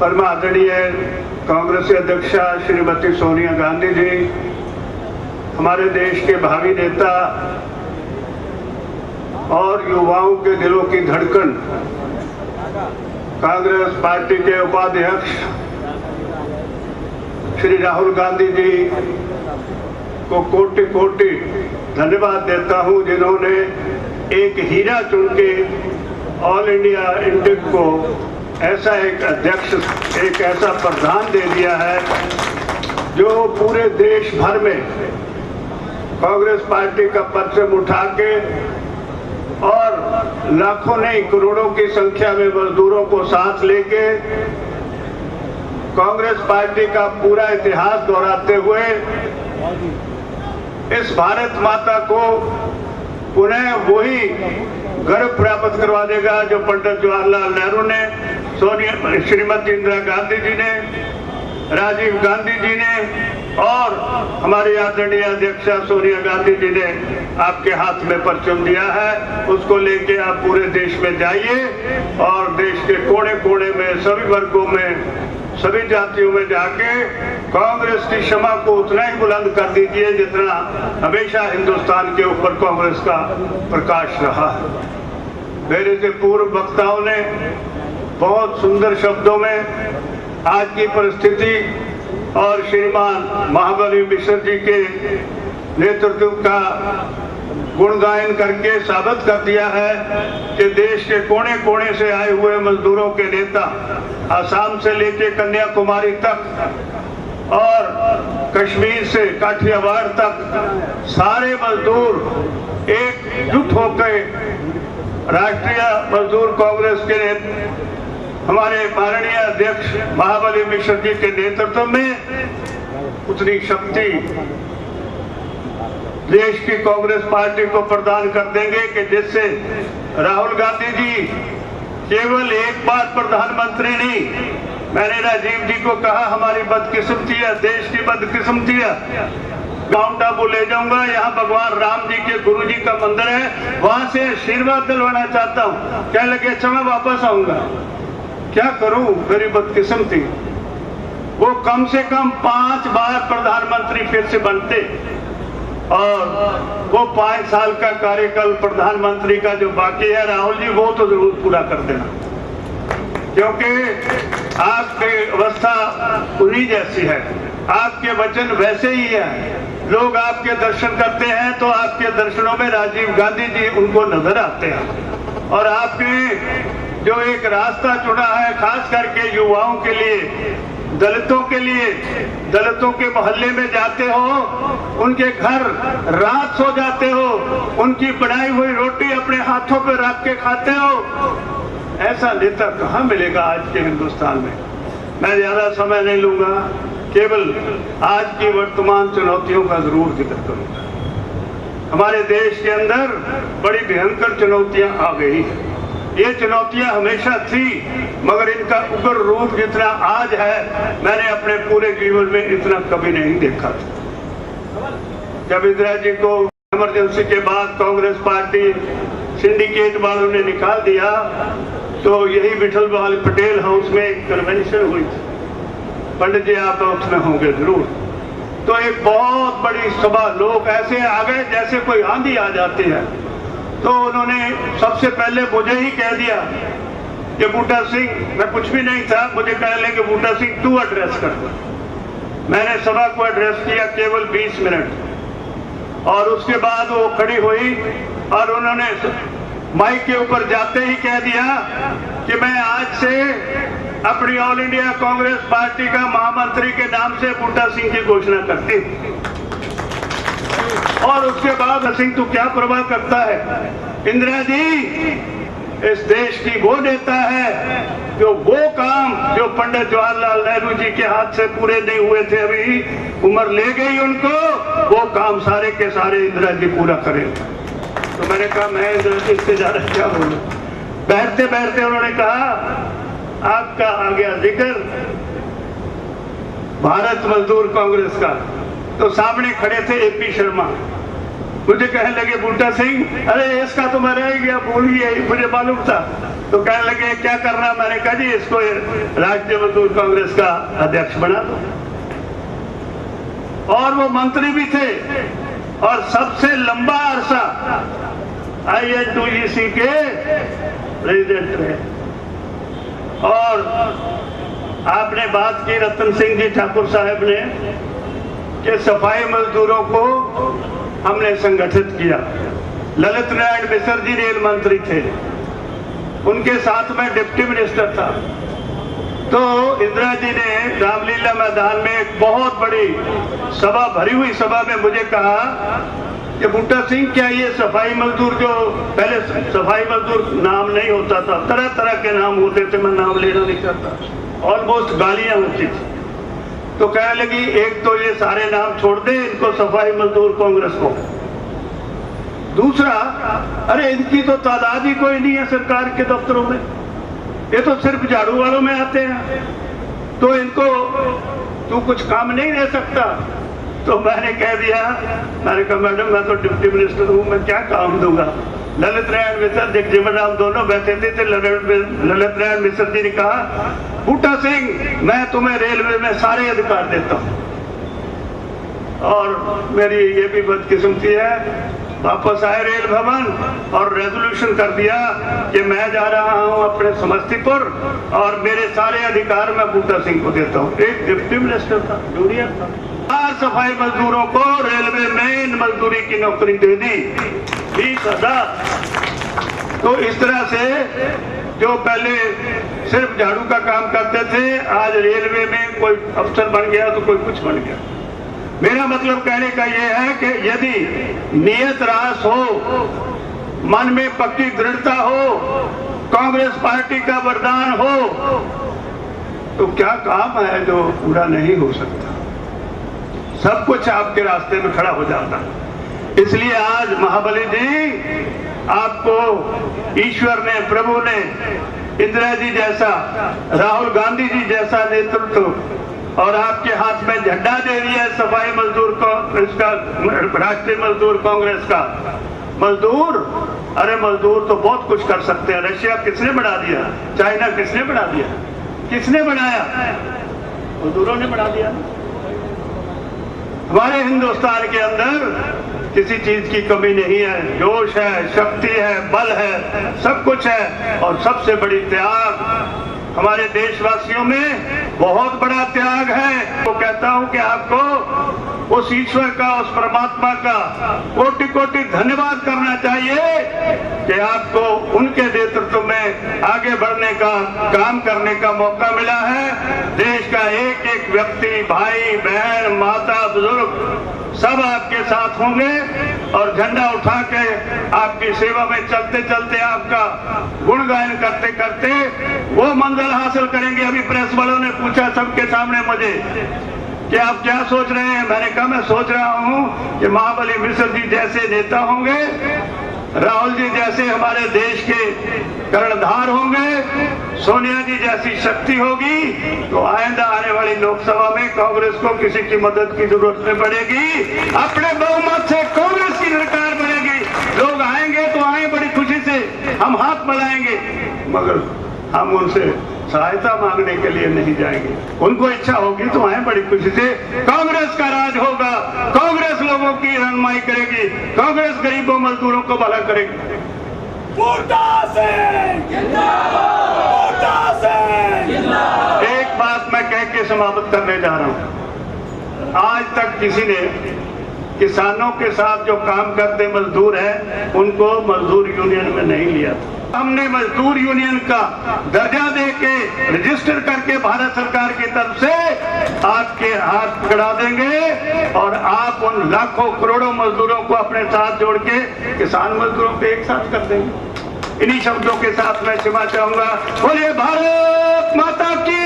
परम आदरणीय कांग्रेस अध्यक्षा श्रीमती सोनिया गांधी जी, हमारे देश के भावी नेता और युवाओं के दिलों की धड़कन, कांग्रेस पार्टी के उपाध्यक्ष श्री राहुल गांधी जी को कोटि कोटि धन्यवाद देता हूं, जिन्होंने एक हीरा चुन के ऑल इंडिया इंडिक को ऐसा एक अध्यक्ष, एक ऐसा प्रधान दे दिया है जो पूरे देश भर में कांग्रेस पार्टी का परचम उठा के और लाखों नहीं करोड़ों की संख्या में मजदूरों को साथ लेके कांग्रेस पार्टी का पूरा इतिहास दोहराते हुए इस भारत माता को उन्हें वही गर्व प्राप्त करवा देगा जो पंडित जवाहरलाल नेहरू ने, श्रीमती इंदिरा गांधी जी ने, राजीव गांधी जी ने और हमारी आदरणीय अध्यक्षा सोनिया गांधी जी ने आपके हाथ में परचम दिया है। उसको लेके आप पूरे देश में जाइए और देश के कोने कोने में, सभी वर्गों में, सभी जातियों में जाके कांग्रेस की क्षमा को उतना ही बुलंद कर दीजिए जितना हमेशा हिंदुस्तान के ऊपर कांग्रेस का प्रकाश रहा है। मेरे से पूर्व वक्ताओं ने बहुत सुंदर शब्दों में आज की परिस्थिति और श्रीमान महाबली मिश्र जी के नेतृत्व का गुणगायन करके साबित कर दिया है कि देश के कोने कोने से आए हुए मजदूरों के नेता, आसाम से लेके कन्याकुमारी तक और कश्मीर से काठियावाड़ तक सारे मजदूर एकजुट होकर राष्ट्रीय मजदूर कांग्रेस के हमारे माननीय अध्यक्ष महाबली मिश्र जी के नेतृत्व में उतनी शक्ति देश की कांग्रेस पार्टी को प्रदान कर देंगे कि जिससे राहुल गांधी जी केवल एक बार प्रधानमंत्री नहीं, मैंने राजीव जी को कहा हमारी बदकिस्मती है, देश की बदकिस्मती है, माउंट आबू ले जाऊंगा, यहाँ भगवान राम जी के गुरु जी का मंदिर है, वहां से आशीर्वाद दिलवाना चाहता हूँ। कहने लगे अच्छा मैं वापस आऊंगा। क्या करूं, मेरी बदकिस्मती। वो कम से कम 5 बार प्रधानमंत्री फिर से बनते और वो 5 साल का कार्यकाल प्रधानमंत्री का जो बाकी है राहुल जी, वो तो जरूर पूरा कर देना, क्योंकि आपकी अवस्था उन्हीं जैसी है, आपके वचन वैसे ही है। लोग आपके दर्शन करते हैं तो आपके दर्शनों में राजीव गांधी जी उनको नजर आते हैं और आपने जो एक रास्ता चुना है खास करके युवाओं के लिए, दलितों के लिए, दलितों के मोहल्ले में जाते हो, उनके घर रात सो जाते हो, उनकी बनाई हुई रोटी अपने हाथों पे रख के खाते हो, ऐसा नेता कहाँ मिलेगा आज के हिंदुस्तान में। मैं ज्यादा समय नहीं लूंगा, केवल आज की वर्तमान चुनौतियों का जरूर जिक्र करूंगा। हमारे देश के अंदर बड़ी भयंकर चुनौतियां आ गई हैं। ये चुनौतियां हमेशा थी, मगर इनका उग्र रूप जितना आज है मैंने अपने पूरे जीवन में इतना कभी नहीं देखा था। जब इंदिरा जी को इमरजेंसी के बाद कांग्रेस पार्टी सिंडिकेट वालों ने निकाल दिया तो यही विठल भाई पटेल हाउस में एक कन्वेंशन हुई थी। पंडित जी आप उसमें होंगे जरूर। तो एक बहुत बड़ी सभा, लोग ऐसे आ गए जैसे कोई आंधी आ जाती है। तो उन्होंने सबसे पहले मुझे ही कह दिया कि बूटा सिंह, मैं कुछ भी नहीं था, मुझे कह ले कि बूटा सिंह तू एड्रेस कर। मैंने सभा को एड्रेस किया केवल 20 मिनट और उसके बाद वो खड़ी हुई और उन्होंने माइक के ऊपर जाते ही कह दिया कि मैं आज से अपनी ऑल इंडिया कांग्रेस पार्टी का महामंत्री के नाम से बूटा सिंह की घोषणा करती हूँ। और उसके बाद सिंह तू क्या प्रवाह करता है? इंदिरा जी इस देश की वो नेता है जो वो काम जो पंडित जवाहरलाल नेहरू जी के हाथ से पूरे नहीं हुए थे, अभी उम्र ले गई उनको, वो काम सारे के सारे इंदिरा जी पूरा करेंगे। तो मैंने कहा मैं इंदिरा जी से ज्यादा क्या बोलूं। बैठते बैठते उन्होंने कहा आपका आ गया जिक्र भारत मजदूर कांग्रेस का, तो सामने खड़े थे एपी शर्मा, मुझे कहने लगे बूटा सिंह, अरे इसका तो मैं रह गया, भूल गया, मुझे मालूम था। तो कहने लगे क्या करना। मैंने कहा जी इसको राष्ट्रीय मजदूर कांग्रेस का अध्यक्ष बना दो। और वो मंत्री भी थे और सबसे लंबा अरसा INTUC के प्रेसिडेंट रहे। और आपने बात की रतन सिंह जी ठाकुर साहब ने कि सफाई मजदूरों को हमने संगठित किया। ललित नारायण मिश्र जी रेल मंत्री थे, उनके साथ में डिप्टी मिनिस्टर था। तो इंदिरा जी ने रामलीला मैदान में एक बहुत बड़ी सभा, भरी हुई सभा में मुझे कहा कि बूटा सिंह क्या ये सफाई मजदूर, जो पहले सफाई मजदूर नाम नहीं होता था, तरह तरह के नाम होते थे, मैं नाम लेना नहीं चाहता, ऑलमोस्ट गालियां होती थी। तो कहने लगी एक तो ये सारे नाम छोड़ दे, इनको सफाई मजदूर कांग्रेस को। दूसरा, अरे इनकी तो तादाद ही कोई नहीं है सरकार के दफ्तरों में, ये तो सिर्फ झाड़ू वालों में आते हैं, तो इनको तू कुछ काम नहीं दे सकता। तो मैंने कह दिया, मैंने कहा मैडम मैं तो डिप्टी मिनिस्टर हूँ, मैं क्या काम दूंगा। ललित नारायण मिश्र, जगजीवन राम दोनों बैठे थे। ललित नारायण मिश्र जी ने कहा बूटा सिंह मैं तुम्हें रेलवे में सारे अधिकार देता हूँ। और मेरी ये भी बदकिस्मती है, वापस आए रेल भवन और रेजोल्यूशन कर दिया कि मैं जा रहा हूं अपने समस्तीपुर और मेरे सारे अधिकार मैं बूटा सिंह को देता हूं। एक डिप्टी मिनिस्टर था, जूनियर था। 4 सफाई मजदूरों को रेलवे में इन मजदूरी की नौकरी दे दी, 20,000। तो इस तरह से जो पहले सिर्फ झाड़ू का काम करते थे, आज रेलवे में कोई अफसर बन गया तो कोई कुछ बन गया। मेरा मतलब कहने का यह है कि यदि नियत रास हो, मन में पक्की दृढ़ता हो, कांग्रेस पार्टी का वरदान हो, तो क्या काम है जो पूरा नहीं हो सकता। सब कुछ आपके रास्ते में खड़ा हो जाता। इसलिए आज महाबली जी आपको ईश्वर ने, प्रभु ने इंदिरा जी जैसा, राहुल गांधी जी जैसा नेतृत्व और आपके हाथ में झंडा दे दिया है सफाई मजदूर को, इसका राष्ट्रीय मजदूर कांग्रेस का। मजदूर, अरे मजदूर तो बहुत कुछ कर सकते हैं। रशिया किसने बढ़ा दिया? चाइना किसने बढ़ा दिया? किसने बढ़ाया? मजदूरों ने बढ़ा दिया। हमारे हिंदुस्तान के अंदर किसी चीज की कमी नहीं है, जोश है, शक्ति है, बल है, सब कुछ है। और सबसे बड़ी त्याग हमारे देशवासियों में बहुत बड़ा त्याग है। तो कहता हूं कि आपको उस ईश्वर का, उस परमात्मा का कोटि कोटि धन्यवाद करना चाहिए कि आपको उनके नेतृत्व में आगे बढ़ने का, काम करने का मौका मिला है। देश का एक एक व्यक्ति, भाई बहन, माता, बुजुर्ग सब आपके साथ होंगे और झंडा उठा के आपकी सेवा में चलते चलते, आपका गुणगान करते करते वो मंजिल हासिल करेंगे। अभी प्रेस वालों ने पूछा सबके सामने मुझे कि आप क्या सोच रहे हैं। मैंने कहा मैं सोच रहा हूं कि महाबली मिश्र जी जैसे नेता होंगे, राहुल जी जैसे हमारे देश के कर्णधार होंगे, सोनिया जी जैसी शक्ति होगी, तो आइंदा आने वाली लोकसभा में कांग्रेस को किसी की मदद की जरूरत नहीं पड़ेगी। अपने बहुमत से कांग्रेस की सरकार बनेगी। लोग आएंगे तो आए बड़ी खुशी से, हम हाथ मिलाएंगे, मगर हम उनसे सहायता मांगने के लिए नहीं जाएंगे। उनको इच्छा होगी तो आए बड़ी खुशी से। कांग्रेस का राज होगा, कांग्रेस लोगों की रहनुमाई करेगी, कांग्रेस गरीबों मजदूरों को भला करेगी। एक बात मैं कह के समाप्त करने जा रहा हूं। आज तक किसी ने किसानों के साथ जो काम करते मजदूर हैं, उनको मजदूर यूनियन में नहीं लिया। हमने मजदूर यूनियन का दर्जा देके रजिस्टर करके भारत सरकार की तरफ से आपके हाथ पकड़ा देंगे और आप उन लाखों करोड़ों मजदूरों को अपने साथ जोड़ के किसान मजदूरों को एक साथ कर देंगे। इन्हीं शब्दों के साथ मैं क्षमा चाहूंगा। बोलिए भारत माता की।